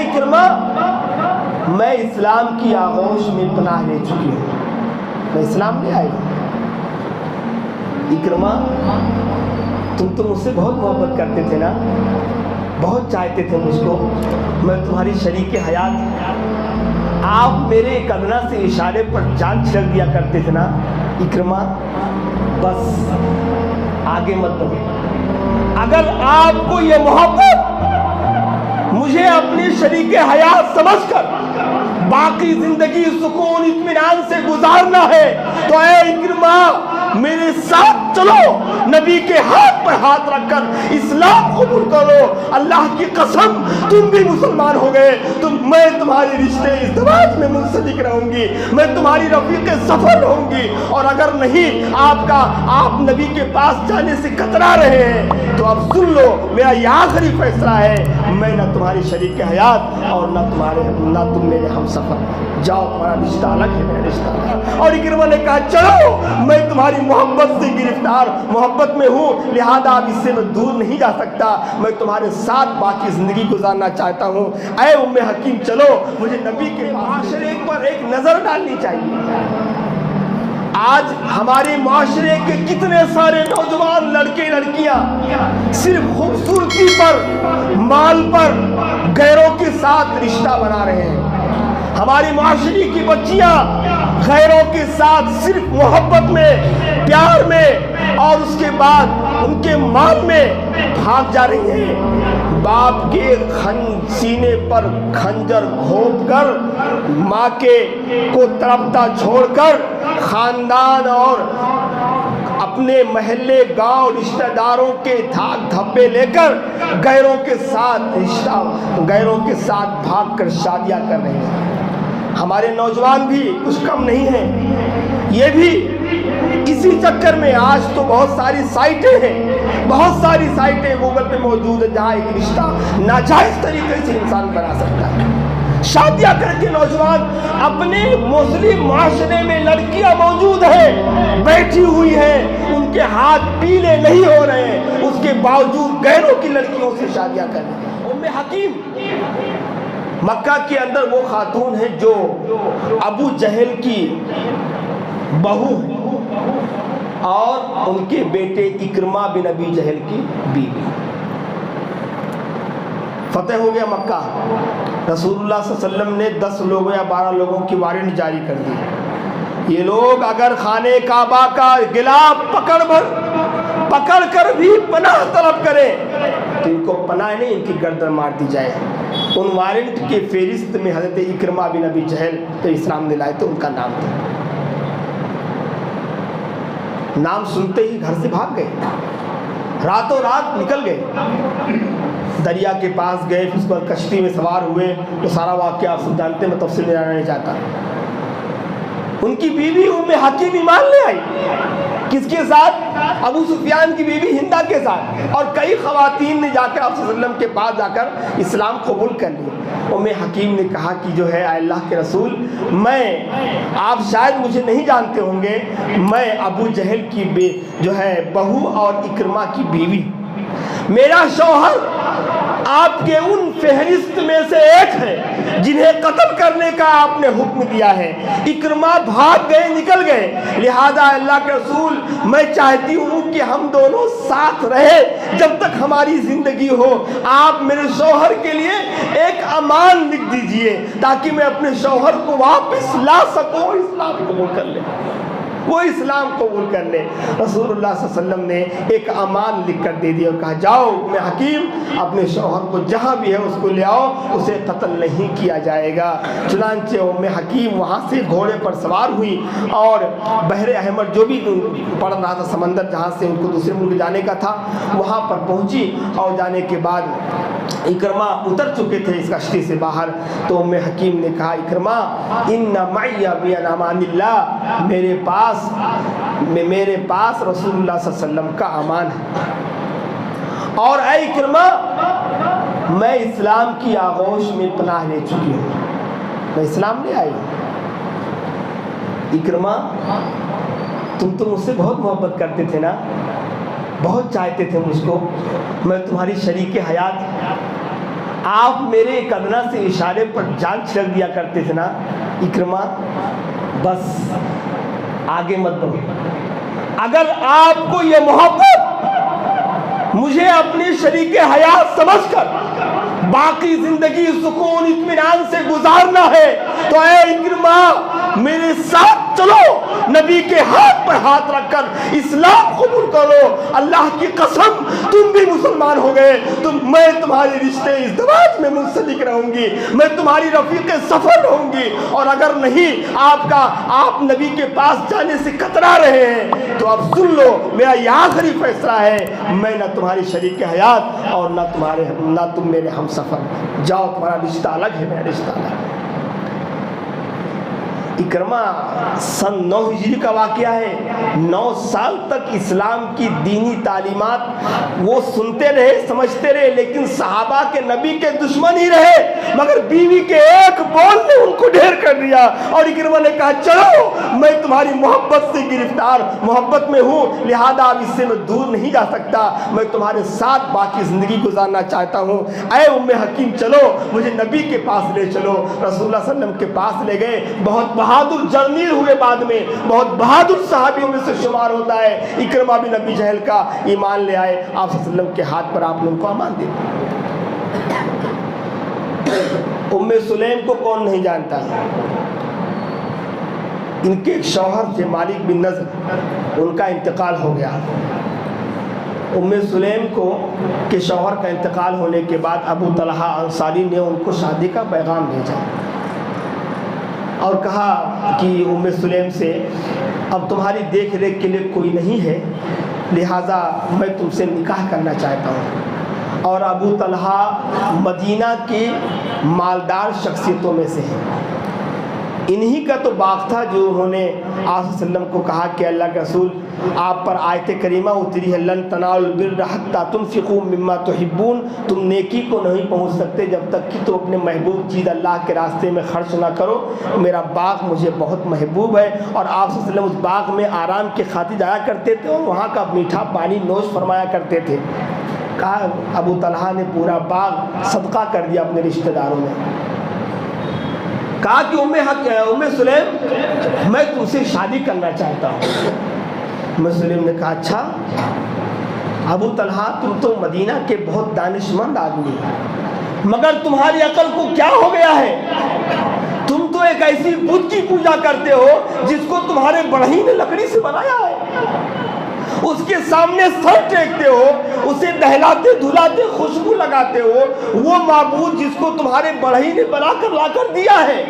اکرما میں اسلام کی آغوش میں پناہ لے چکی ہوں، میں اسلام لے آئی۔ اکرما تم تو مجھ سے بہت محبت کرتے تھے نا، بہت چاہتے تھے مجھ کو، میں تمہاری شریک حیات، آپ میرے ایک ادنا سے اشارے پر جان چھڑک دیا کرتے تھے نا۔ اکرما بس آگے مت بڑھو، اگر آپ کو یہ محبت مجھے اپنی شریک حیات سمجھ کر باقی زندگی سکون اطمینان سے گزارنا ہے تو اے اکرما میرے ساتھ چلو، نبی کے ہاتھ پر ہاتھ رکھ کر اسلام قبول کرو۔ اللہ کی قسم تم بھی مسلمان ہو گئے تو میں تمہارے رشتے ازدواج میں منسلک رہوں گی، میں تمہاری رفیق سفر رہوں گی، اور اگر نہیں آپ نبی کے پاس جانے سے کترا رہے ہیں تو اب سن لو، میرا یہ آخری فیصلہ ہے، میں نہ تمہاری شریک حیات اور نہ تم میرے ہم سفر، جاؤ تمہارا رشتہ الگ ہے، میرا رشتہ الگ ہے۔ اور اکرما نے کہا چلو، میں تمہاری محبت سے گرفتار محبت میں ہوں، لہذا اب اس سے میں دور نہیں جا سکتا، میں تمہارے ساتھ باقی زندگی گزارنا چاہتا ہوں۔ اے ام حکیم چلو، مجھے نبی کے معاشرے پر ایک نظر ڈالنی چاہیے۔ آج ہمارے معاشرے کے کتنے سارے نوجوان لڑکے لڑکیاں صرف خوبصورتی پر، مال پر غیروں کے ساتھ رشتہ بنا رہے ہیں۔ ہماری معاشرے کی بچیاں غیروں کے ساتھ صرف محبت میں، پیار میں، اور اس کے بعد ان کے مال میں بھاگ جا رہی ہیں۔ باپ کے سینے پر خنجر گھونپ کر، ماں کو تڑپتا چھوڑ کر، خاندان اور اپنے محلے گاؤں رشتہ داروں کے دھاک دھپے لے کر غیروں کے ساتھ بھاگ کر شادیاں کر رہے ہیں۔ ہمارے نوجوان بھی کچھ کم نہیں ہیں، یہ بھی اسی چکر میں آج تو بہت ساری سائٹیں ہیں، بہت ساری سائٹیں گوگل پہ موجود ہیں جہاں ایک رشتہ ناجائز طریقے سے انسان بنا سکتا ہے۔ شادیاں کر کے نوجوان اپنے مسلم معاشرے میں لڑکیاں موجود ہیں، بیٹھی ہوئی ہیں، ان کے ہاتھ پیلے نہیں ہو رہے ہیں، اس کے باوجود غیروں کی لڑکیوں سے شادیاں کر رہے ہیں۔ ام حکیم مکہ کے اندر وہ خاتون ہے جو ابو جہل کی بہو ہے اور ان کے بیٹے اکرما بن ابی جہل کی بیوی۔ فتح ہو گیا مکہ، رسول اللہ صلی اللہ علیہ وسلم نے 10 لوگوں یا 12 لوگوں کی وارنٹ جاری کر دی، یہ لوگ اگر خانہ کعبہ کا غلاف پکڑ کر بھی پناہ طلب کریں تو ان کو پناہ نہیں، ان کی گردن مار دی جائے۔ ان وارنٹ کے فہرست میں حضرت اکرما بن ابی جہل تو اسلام نے لائے تو ان کا نام تھا۔ نام سنتے ہی گھر سے بھاگ گئے، راتوں رات نکل گئے، دریا کے پاس گئے، پھر اس پر کشتی میں سوار ہوئے، تو سارا واقعہ آپ سب جانتے ہیں، میں تفصیل میں جانا نہیں چاہتا۔ ان کی بیوی ام حکیم ایمان لے آئی، کس کے ساتھ؟ ابو سفیان کی بیوی ہندا کے ساتھ، اور کئی خواتین نے جا کر آپ صلی اللہ علیہ وسلم کے پاس جا کر اسلام قبول کر لیا۔ ام حکیم نے کہا کہ جو ہے اللہ کے رسول، آپ شاید مجھے نہیں جانتے ہوں گے، میں ابو جہل کی جو ہے بہو اور اکرما کی بیوی، میرا شوہر آپ کے ان فہرست میں سے ایک ہے جنہیں قتل کرنے کا آپ نے حکم دیا ہے۔ اکرما بھاگ گئے، نکل گئے، لہذا اللہ کے رسول میں چاہتی ہوں کہ ہم دونوں ساتھ رہے جب تک ہماری زندگی ہو، آپ میرے شوہر کے لیے ایک امان لکھ دیجئے تاکہ میں اپنے شوہر کو واپس لا سکوں، اسلام قبول کر لیں، وہ اسلام قبول کر لے۔ رسول اللہ صلی اللہ علیہ وسلم نے ایک امان لکھ کر دے دیا اور کہا جاؤ ام حکیم اپنے شوہر کو جہاں بھی ہے اس کو لے آؤ، اسے قتل نہیں کیا جائے گا۔ چنانچہ ام حکیم وہاں سے گھوڑے پر سوار ہوئی اور بحر احمر جو بھی پڑ رہا تھا سمندر جہاں سے ان کو دوسرے ملک جانے کا تھا وہاں پر پہنچی، اور جانے کے بعد اکرما اتر چکے تھے اس کشتی سے باہر، تو ام حکیم نے کہا اکرما ان معی من امان اللہ، میرے پاس رسول اللہ صلی اللہ علیہ وسلم کا امان ہے، اور اے اکرما میں اسلام کی آغوش میں پناہ لے چکی ہوں، میں اسلام لے آئی۔ اکرما تم تو مجھ سے بہت محبت کرتے تھے نا، بہت چاہتے تھے مجھ کو، میں تمہاری شریک حیات، آپ میرے ایک ادنا سے اشارے پر جان چھڑک دیا کرتے تھے نا اکرما، بس آگے مت بڑھو۔ اگر آپ کو یہ محبت مجھے اپنے شریک حیات سمجھ کر باقی زندگی سکون اطمینان سے گزارنا ہے تو اے اکرما میرے ساتھ چلو، نبی کے ہاتھ پر ہاتھ رکھ کر اسلام قبول کرو۔ اللہ کی قسم تم بھی مسلمان ہو گئے تو میں تمہارے رشتے ازدواج میں منسلک رہوں گی، میں تمہاری رفیق سفر رہوں گی، اور اگر نہیں آپ نبی کے پاس جانے سے کترا رہے ہیں تو اب سن لو، میرا یہ آخری فیصلہ ہے، میں نہ تمہاری شریک حیات اور نہ تم میرے ہم سفر، جاؤ تمہارا رشتہ الگ ہے، میرا رشتہ الگ ہے۔ اکرما سن 9 ہجری کا واقعہ ہے، 9 سال تک اسلام کی دینی تعلیمات وہ سنتے رہے، سمجھتے رہے، لیکن صحابہ کے نبی کے دشمن ہی رہے، مگر بیوی کے ایک بول نے ان کو ڈھیر کر دیا، اور اکرما نے کہا چلو میں تمہاری محبت سے گرفتار محبت میں ہوں، لہذا اب اس سے میں دور نہیں جا سکتا، میں تمہارے ساتھ باقی زندگی گزارنا چاہتا ہوں، اے ام حکیم چلو مجھے نبی کے پاس لے چلو۔ رسول اللہ صلی اللہ علیہ وسلم کے پاس لے گئے، بہت بہادر جرنیل ہوئے، بعد میں بہت بہادر صحابیوں میں سے شمار ہوتا ہے۔ اکرما بن ابی جہل کا ایمان لے آئے، آپ صلی اللہ علیہ وسلم کے ہاتھ پر آپ نے ان کو امان دے ام سلیم کو کون نہیں جانتا، ان کے ایک شوہر تھے مالک بن نضر، ان کا انتقال ہو گیا۔ ام سلیم کے شوہر کا انتقال ہونے کے بعد ابو طلحہ انصاری نے ان کو شادی کا پیغام بھیجا اور کہا کہ ام سلیم سے اب تمہاری دیکھ ریکھ کے لیے کوئی نہیں ہے، لہٰذا میں تم سے نکاح کرنا چاہتا ہوں، اور ابو طلحہ مدینہ کی مالدار شخصیتوں میں سے ہیں، انہی کا تو باغ تھا جو انہوں نے آپ صلی اللہ علیہ وسلم کو کہا کہ اللہ کے رسول آپ پر آیت کریمہ اتری ہے، لن تنالوا البر حتی تنفقوا مما تحبون، تم نیکی کو نہیں پہنچ سکتے جب تک کہ تم اپنے محبوب چیز اللہ کے راستے میں خرچ نہ کرو۔ میرا باغ مجھے بہت محبوب ہے، اور آپ صلی اللہ علیہ وسلم اس باغ میں آرام کی خاطر جایا کرتے تھے اور وہاں کا میٹھا پانی نوش فرمایا کرتے تھے۔ کہا ابو طلحہ نے پورا باغ صدقہ کر دیا اپنے رشتہ داروں میں۔ کہا کہ ام سلیم میں تم سے شادی کرنا چاہتا ہوں۔ ام سلیم نے کہا اچھا ابو طلحہ تم تو مدینہ کے بہت دانش مند آدمی، مگر تمہاری عقل کو کیا ہو گیا ہے؟ تم تو ایک ایسی بت کی پوجا کرتے ہو جس کو تمہارے بڑھئی نے لکڑی سے بنایا ہے، اس کے سامنے سر ٹیکتے ہو، اسے دہلاتے دھلاتے خوشبو لگاتے ہو، وہ معبود جس کو تمہارے بڑھئی نے بنا کر لا کر دیا ہے،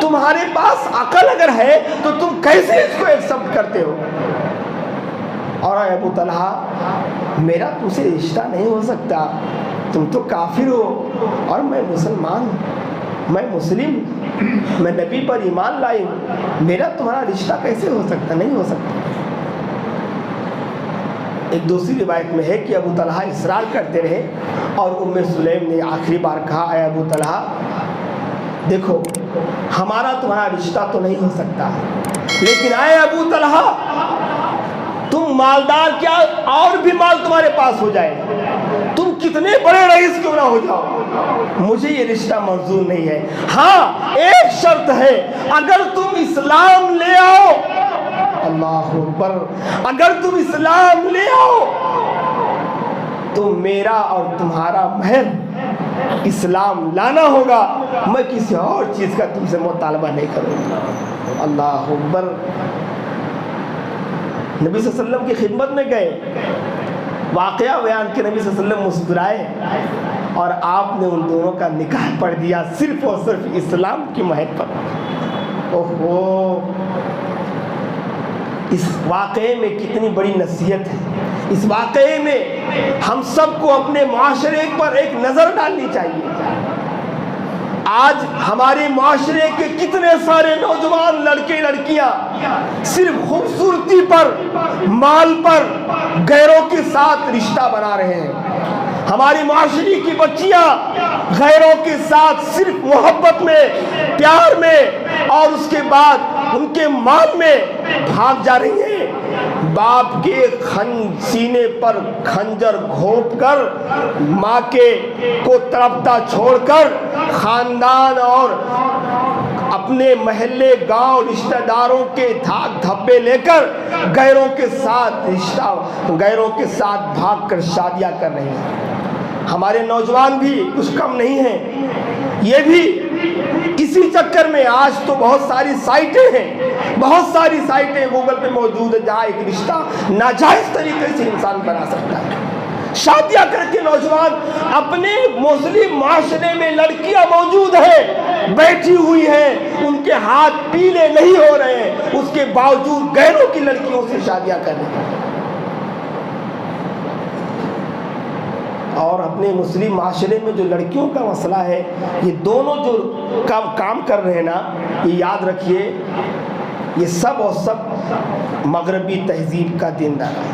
تمہارے پاس عقل اگر ہے تو تم کیسے اس کو ایکسپٹ کرتے ہو؟ اور ابو طلحہ میرا تم سے رشتہ نہیں ہو سکتا، تم تو کافر ہو اور میں مسلمان ہوں، میں مسلم ہوں، میں نبی پر ایمان لائی ہوں، میرا تمہارا رشتہ کیسے ہو سکتا؟ نہیں ہو سکتا۔ ایک دوسری روایت میں ہے کہ ابو طلحہ اصرار کرتے رہے اور ام سلیم نے آخری بار کہا اے ابو طلحہ دیکھو ہمارا تمہارا رشتہ تو نہیں ہو سکتا، لیکن اے ابو طلحہ تم مالدار کیا اور بھی مال تمہارے پاس ہو جائے، تم کتنے بڑے رئیس کیوں نہ ہو جاؤ، مجھے یہ رشتہ منظور نہیں ہے۔ ہاں ایک شرط ہے، اگر تم اسلام لے آؤ، اللہ اکبر، اگر تم اسلام لے آؤ تو میرا اور تمہارا مہر اسلام لانا ہوگا، میں کسی اور چیز کا تم سے مطالبہ نہیں کروں گا۔ اللہ اکبر۔ نبی صلی اللہ علیہ وسلم کی خدمت میں گئے، واقعہ بیان کے نبی صلی اللہ علیہ وسلم مسکرائے اور آپ نے ان دونوں کا نکاح پڑھ دیا صرف اور صرف اسلام کی مہر پر۔ اوہو، اس واقعے میں کتنی بڑی نصیحت ہے، اس واقعے میں ہم سب کو اپنے معاشرے پر ایک نظر ڈالنی چاہیے۔ آج ہمارے معاشرے کے کتنے سارے نوجوان لڑکے لڑکیاں صرف خوبصورتی پر، مال پر غیروں کے ساتھ رشتہ بنا رہے ہیں۔ ہماری معاشرے کی بچیاں غیروں کے ساتھ صرف محبت میں، پیار میں اور اس کے بعد ان کے مال میں بھاگ جا رہی ہیں۔ باپ کے سینے پر خنجر گھونپ کر ماں کے کو تڑپتا چھوڑ کر خاندان اور اپنے محلے گاؤں رشتہ داروں کے دھاک دھبے لے کر غیروں کے ساتھ بھاگ کر شادیاں کر رہے ہیں. ہمارے نوجوان بھی کچھ کم نہیں ہیں. یہ بھی اسی چکر میں آج تو بہت ساری سائٹیں گوگل پہ موجود ہے جہاں ایک رشتہ ناجائز طریقے سے انسان بنا سکتا ہے. شادیاں کر کے نوجوان اپنے مسلم معاشرے میں لڑکیاں موجود ہیں بیٹھی ہوئی ہیں, ان کے ہاتھ پیلے نہیں ہو رہے ہیں, اس کے باوجود غیروں کی لڑکیوں سے شادیاں کر رہے ہیں. اور اپنے مسلم معاشرے میں جو لڑکیوں کا مسئلہ ہے, یہ دونوں جو کام کر رہے ہیں نا, یہ یاد رکھیے یہ سب اور سب مغربی تہذیب کا دیندار ہے.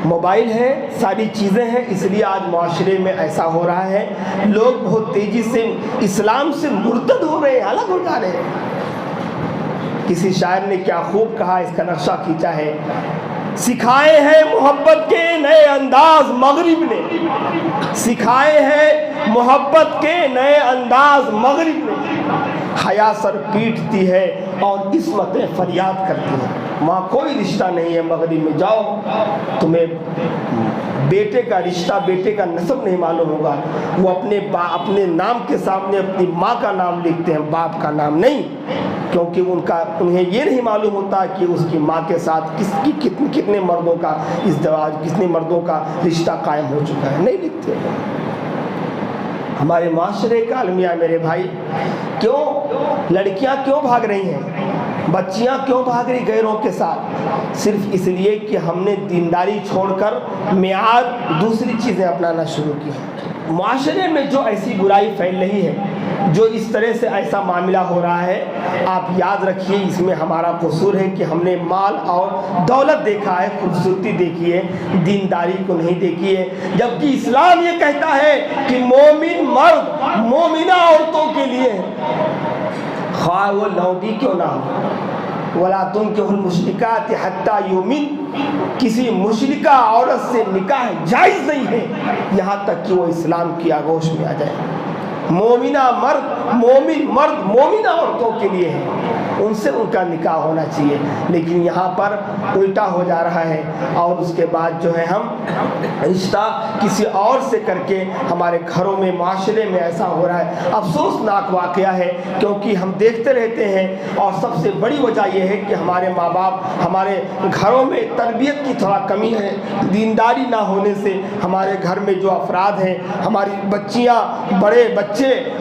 موبائل ہے, ساری چیزیں ہیں, اس لیے آج معاشرے میں ایسا ہو رہا ہے. لوگ بہت تیزی سے اسلام سے مرتد ہو رہے ہیں, الگ ہو جا رہے ہیں. کسی شاعر نے کیا خوب کہا, اس کا نقشہ کھینچا ہے, سکھائے ہیں محبت کے نئے انداز مغرب نے, سکھائے ہیں محبت کے نئے انداز مغرب نے, حیا سر پیٹتی ہے اور عصمتیں فریاد کرتی ہیں. وہاں کوئی رشتہ نہیں ہے مغرب میں, جاؤ تمہیں بیٹے کا رشتہ, بیٹے کا نسب نہیں معلوم ہوگا. وہ اپنے نام کے سامنے اپنی ماں کا نام لکھتے ہیں, باپ کا نام نہیں, کیونکہ انہیں یہ نہیں معلوم ہوتا کہ اس کی ماں کے ساتھ کتنے مردوں کا ازدواج, کتنے مردوں کا رشتہ قائم ہو چکا ہے, نہیں لکھتے. ہمارے معاشرے کا المیہ میرے بھائی, کیوں لڑکیاں کیوں بھاگ رہی ہیں, بچیاں کیوں بھاگ رہی غیروں کے ساتھ؟ صرف اس لیے کہ ہم نے دینداری چھوڑ کر معیار دوسری چیزیں اپنانا شروع کی ہیں. معاشرے میں جو ایسی برائی پھیل رہی ہے, جو اس طرح سے ایسا معاملہ ہو رہا ہے, آپ یاد رکھیے اس میں ہمارا قصور ہے کہ ہم نے مال اور دولت دیکھا ہے, خوبصورتی دیکھی ہے, دینداری کو نہیں دیکھی ہے. جبکہ اسلام یہ کہتا ہے کہ مومن مرد مومنہ عورتوں کے لیے خواہ وہ لونڈی کیوں نہ ہو, وَلَا تُنْكِحُوا الْمُشْرِكَاتِ حَتَّى يُؤْمِنْ, کسی مشرکہ عورت سے نکاح جائز نہیں ہے یہاں تک کہ وہ اسلام کی آغوش میں آ جائے. مومنہ مرد مومنہ عورتوں کے لیے ہے, ان سے ان کا نکاح ہونا چاہیے. لیکن یہاں پر الٹا ہو جا رہا ہے, اور اس کے بعد جو ہے ہم رشتہ کسی اور سے کر کے ہمارے گھروں میں معاشرے میں ایسا ہو رہا ہے. افسوسناک واقعہ ہے, کیونکہ ہم دیکھتے رہتے ہیں, اور سب سے بڑی وجہ یہ ہے کہ ہمارے ماں باپ ہمارے گھروں میں تربیت کی تھوڑا کمی ہے. دینداری نہ ہونے سے ہمارے گھر میں جو افراد ہیں, ہماری بچیاں, بڑے بچے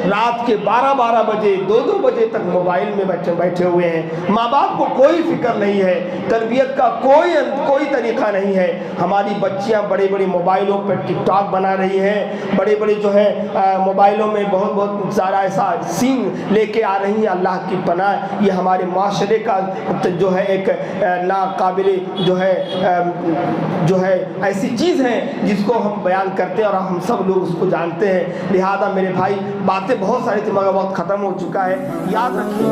رات کے 12 بجے 2 بجے تک موبائل میں بیٹھے ہوئے ہیں. ماں باپ کو کوئی فکر نہیں ہے, تربیت کا کوئی طریقہ نہیں ہے. ہماری بچیاں بڑے موبائلوں پر ٹک ٹاک بنا رہی ہیں, بڑے جو ہے موبائلوں میں بہت سارا ایسا سین لے کے آ رہی ہیں. اللہ کی پناہ, یہ ہمارے معاشرے کا جو ہے ایک ناقابل جو ہے ایسی چیز ہے جس کو ہم بیان کرتے ہیں, اور ہم سب لوگ اس کو جانتے ہیں. لہذا میرے بھائی باتیں بہت ساری تھی مگر وقت ختم ہو چکا ہے, یاد رکھیے.